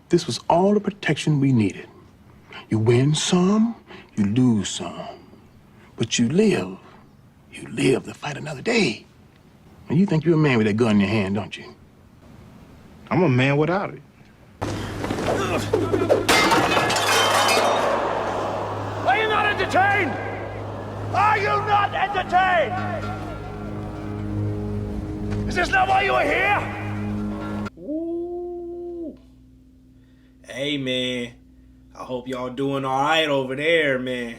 This was all the protection we needed. You win some, you lose some. But you live. You live to fight another day. And you think you're a man with that gun in your hand, don't you? I'm a man without it. Are you not entertained? Are you not entertained? Is this not why you are here? Ooh. Hey, man. I hope y'all doing all right over there, man.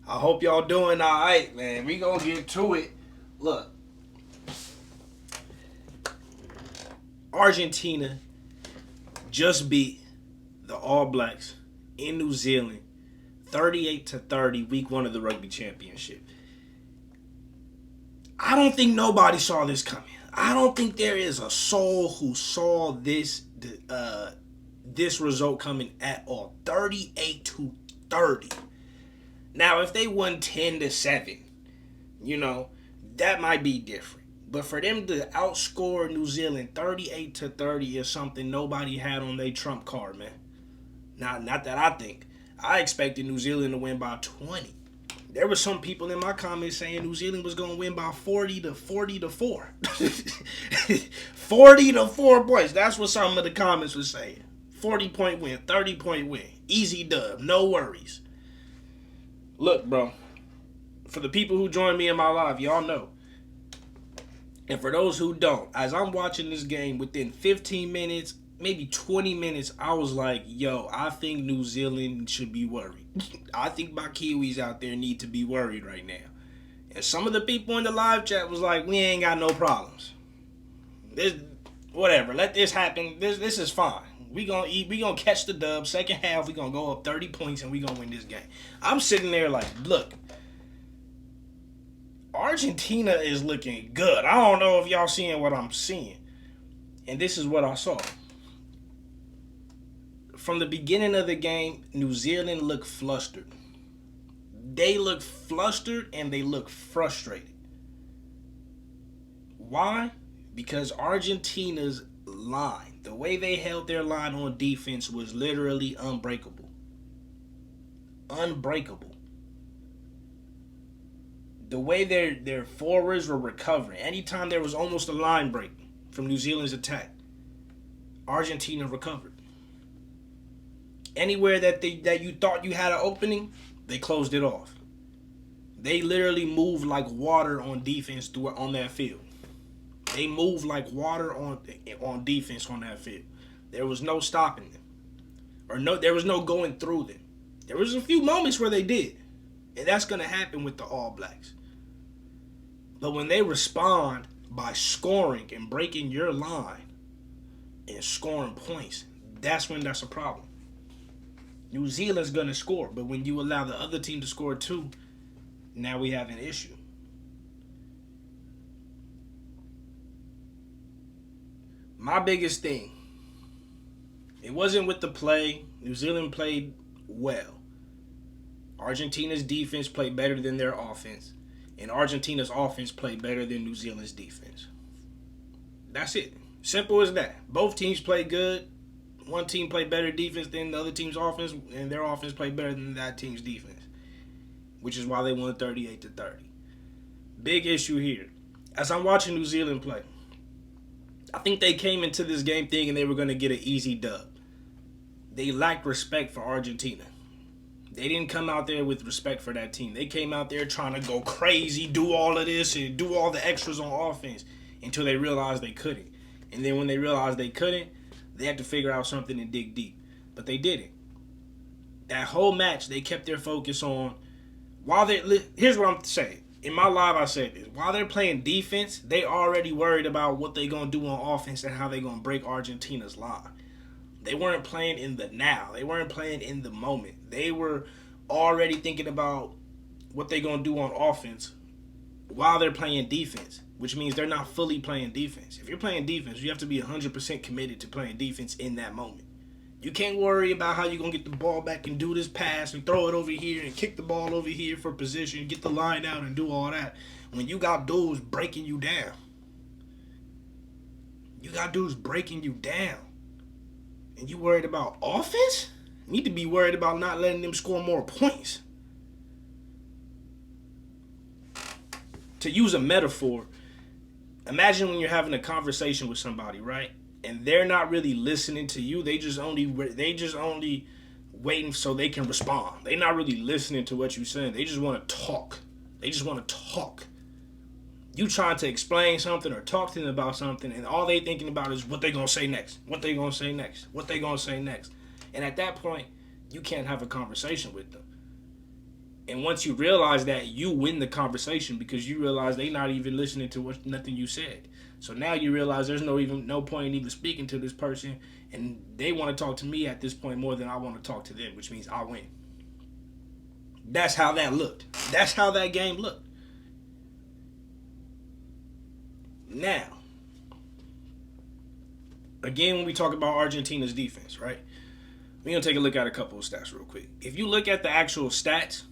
I hope y'all doing all right, man. We gonna get to it. Look. Argentina just beat the All Blacks in New Zealand 38-30, week 1 of the Rugby Championship. I don't think nobody saw this coming. I don't think there is a soul who saw this result coming at all. 38-30. Now, if they won 10-7, that might be different. But for them to outscore New Zealand 38-30 is something nobody had on their trump card, man. Not that I think. I expected New Zealand to win by 20. There were some people in my comments saying New Zealand was going to win by 40-4. 40-4 points. That's what some of the comments were saying. 40-point win, 30-point win. Easy dub, no worries. Look, bro. For the people who join me in my live, y'all know. And for those who don't, as I'm watching this game, within 15 minutes, maybe 20 minutes, I was like, yo, I think New Zealand should be worried. I think my Kiwis out there need to be worried right now. And some of the people in the live chat was like, we ain't got no problems. Whatever, let this happen. This is fine. We gonna catch the dub. Second half, we gonna go up 30 points and we gonna win this game. I'm sitting there like, look, Argentina is looking good. I don't know if y'all seeing what I'm seeing. And this is what I saw. From the beginning of the game, New Zealand looked flustered. They look flustered and they look frustrated. Why? Because Argentina's line, the way they held their line on defense was literally unbreakable. Unbreakable. The way their forwards were recovering, anytime there was almost a line break from New Zealand's attack, Argentina recovered. Anywhere that you thought you had an opening, they closed it off. They literally moved like water on defense on that field. They moved like water on defense on that field. There was no stopping them. There was no going through them. There was a few moments where they did. And that's going to happen with the All Blacks. But when they respond by scoring and breaking your line and scoring points, that's when that's a problem. New Zealand's going to score, but when you allow the other team to score too, now we have an issue. My biggest thing, it wasn't with the play. New Zealand played well. Argentina's defense played better than their offense, and Argentina's offense played better than New Zealand's defense. That's it. Simple as that. Both teams played good. One team played better defense than the other team's offense, and their offense played better than that team's defense, which is why they won 38-30. Big issue here. As I'm watching New Zealand play, I think they came into this game thinking they were going to get an easy dub. They lacked respect for Argentina. They didn't come out there with respect for that team. They came out there trying to go crazy, do all of this, and do all the extras on offense until they realized they couldn't. And then when they realized they couldn't, they had to figure out something and dig deep. But they didn't. That whole match, they kept their focus on, here's what I'm saying. In my live, I said this. While they're playing defense, they already worried about what they're going to do on offense and how they're going to break Argentina's line. They weren't playing in the now. They weren't playing in the moment. They were already thinking about what they're going to do on offense while they're playing defense, which means they're not fully playing defense. If you're playing defense, you have to be 100% committed to playing defense in that moment. You can't worry about how you're going to get the ball back and do this pass and throw it over here and kick the ball over here for position, get the line out and do all that when you got dudes breaking you down. You got dudes breaking you down. And you worried about offense? You need to be worried about not letting them score more points. To use a metaphor, imagine when you're having a conversation with somebody, right? And they're not really listening to you. They just only waiting so they can respond. They're not really listening to what you're saying. They just want to talk. You trying to explain something or talk to them about something, and all they thinking about is what they gonna say next. And at that point, you can't have a conversation with them. And once you realize that, you win the conversation because you realize they not even listening to nothing you said. So now you realize there's no point in even speaking to this person, and they want to talk to me at this point more than I want to talk to them, which means I win. That's how that looked. That's how that game looked. Now, again, when we talk about Argentina's defense, right? We're going to take a look at a couple of stats real quick. If you look at the actual stats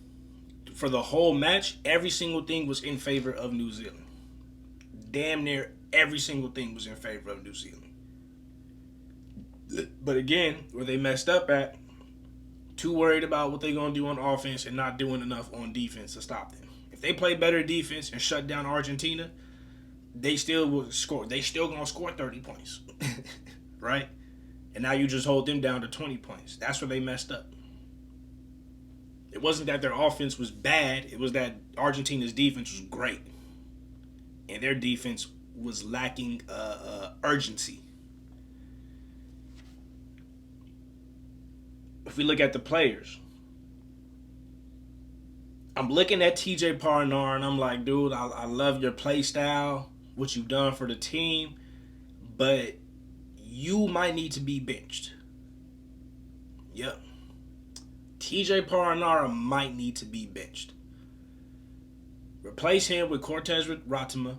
for the whole match, every single thing was in favor of New Zealand. Damn near every single thing was in favor of New Zealand. But again, where they messed up at, too worried about what they're going to do on offense and not doing enough on defense to stop them. If they play better defense and shut down Argentina, they still will score. They still going to score 30 points. Right? And now you just hold them down to 20 points. That's where they messed up. It wasn't that their offense was bad. It was that Argentina's defense was great. And their defense was lacking urgency. If we look at the players, I'm looking at TJ Parnar and I'm like, dude, I love your play style, what you've done for the team, but you might need to be benched. Yep. TJ Parnar might need to be benched. Replace him with Cortez Rotema.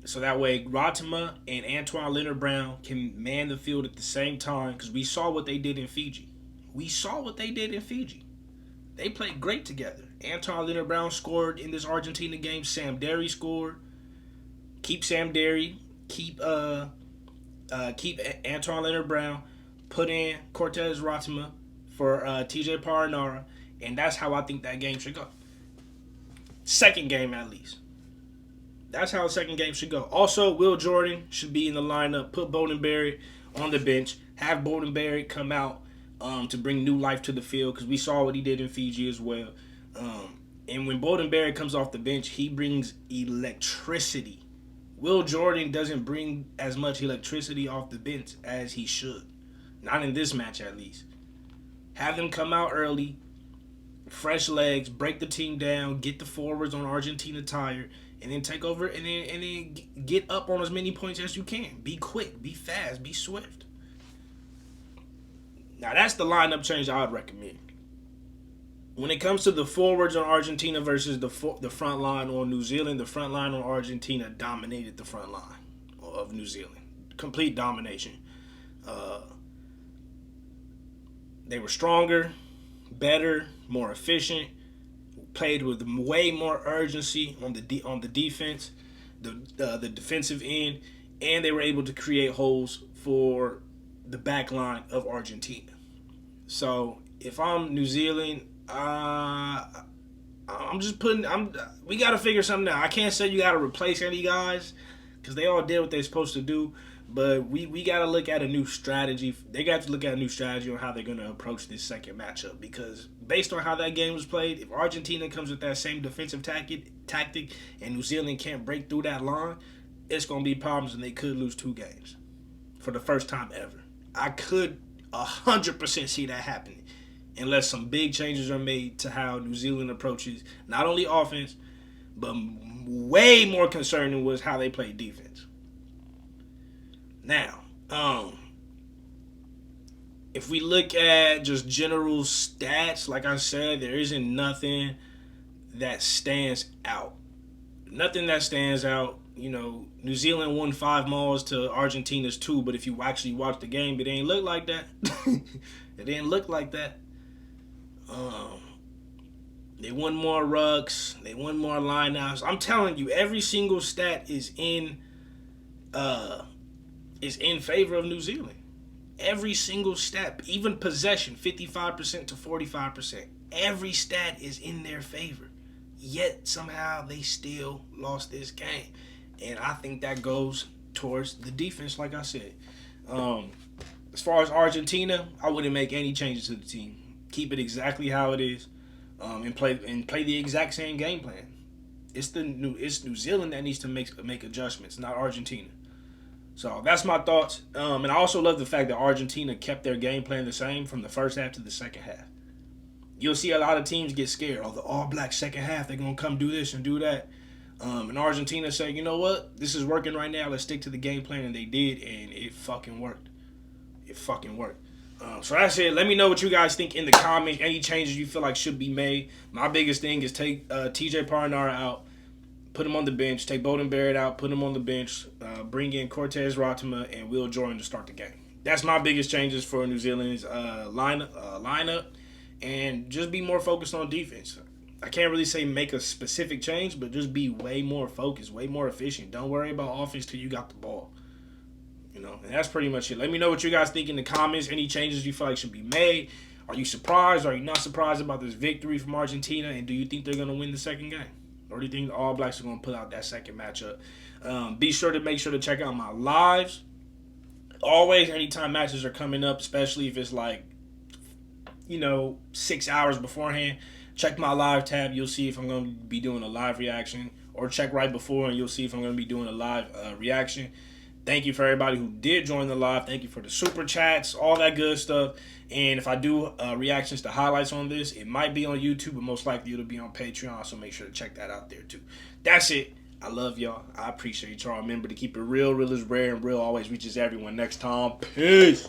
So that way Rotema and Antoine Leonard-Brown can man the field at the same time, because we saw what they did in Fiji. They played great together. Antoine Leonard-Brown scored in this Argentina game. Sam Derry scored. Keep Sam Derry. Keep Antoine Leonard-Brown. Put in Cortez Rotema for TJ Parnar. And that's how I think that game should go. Second game, at least. That's how the second game should go. Also, Will Jordan should be in the lineup. Put Bodenberry on the bench. Have Bodenberry come out to bring new life to the field, because we saw what he did in Fiji as well. And when Bodenberry comes off the bench, he brings electricity. Will Jordan doesn't bring as much electricity off the bench as he should. Not in this match, at least. Have him come out early, fresh legs, break the team down, get the forwards on Argentina tired, and then take over and then get up on as many points as you can. Be quick, be fast, be swift. Now, that's the lineup change I would recommend. When it comes to the forwards on Argentina versus the front line on New Zealand, the front line on Argentina dominated the front line of New Zealand. Complete domination. They were stronger, better, more efficient, played with way more urgency on the defense, the defensive end, and they were able to create holes for the back line of Argentina. So if I'm New Zealand, we got to figure something out. I can't say you got to replace any guys, because they all did what they're supposed to do. But we got to look at a new strategy. They got to look at a new strategy on how they're going to approach this second matchup. Because based on how that game was played, if Argentina comes with that same defensive tactic and New Zealand can't break through that line, it's going to be problems, and they could lose 2 games for the first time ever. I could 100% see that happening unless some big changes are made to how New Zealand approaches not only offense, but way more concerning was how they play defense. Now, if we look at just general stats, like I said, there isn't nothing that stands out. Nothing that stands out. You know, New Zealand won 5 mauls to Argentina's 2, but if you actually watch the game, it ain't look like that. It didn't look like that. They won more rucks. They won more lineouts. I'm telling you, every single stat is in favor of New Zealand. Every single step, even possession, 55% to 45%. Every stat is in their favor. Yet somehow they still lost this game. And I think that goes towards the defense, like I said. As far as Argentina, I wouldn't make any changes to the team. Keep it exactly how it is, and play the exact same game plan. It's New Zealand that needs to make adjustments, not Argentina. So that's my thoughts. And I also love the fact that Argentina kept their game plan the same from the first half to the second half. You'll see a lot of teams get scared. Oh, the All Black second half, they're going to come do this and do that. And Argentina said, you know what? This is working right now. Let's stick to the game plan. And they did, and it fucking worked. It fucking worked. So that's it. Let me know what you guys think in the comments. Any changes you feel like should be made. My biggest thing is take TJ Parnara out. Put him on the bench. Take Bowden Barrett out. Put him on the bench. Bring in Cortez Rotema and Will Jordan to start the game. That's my biggest changes for New Zealand's lineup. And just be more focused on defense. I can't really say make a specific change, but just be way more focused, way more efficient. Don't worry about offense till you got the ball. And that's pretty much it. Let me know what you guys think in the comments. Any changes you feel like should be made. Are you surprised? Are you not surprised about this victory from Argentina? And do you think they're going to win the second game? Or do you think the All Blacks are going to pull out that second matchup? Be sure to check out my lives. Always, anytime matches are coming up, especially if it's like, 6 hours beforehand, check my live tab. You'll see if I'm going to be doing a live reaction. Or check right before and you'll see if I'm going to be doing a live reaction. Thank you for everybody who did join the live. Thank you for the super chats, all that good stuff. And if I do reactions to highlights on this, it might be on YouTube, but most likely it'll be on Patreon. So make sure to check that out there too. That's it. I love y'all. I appreciate y'all. Remember to keep it real. Real is rare and real always reaches everyone. Next time. Peace.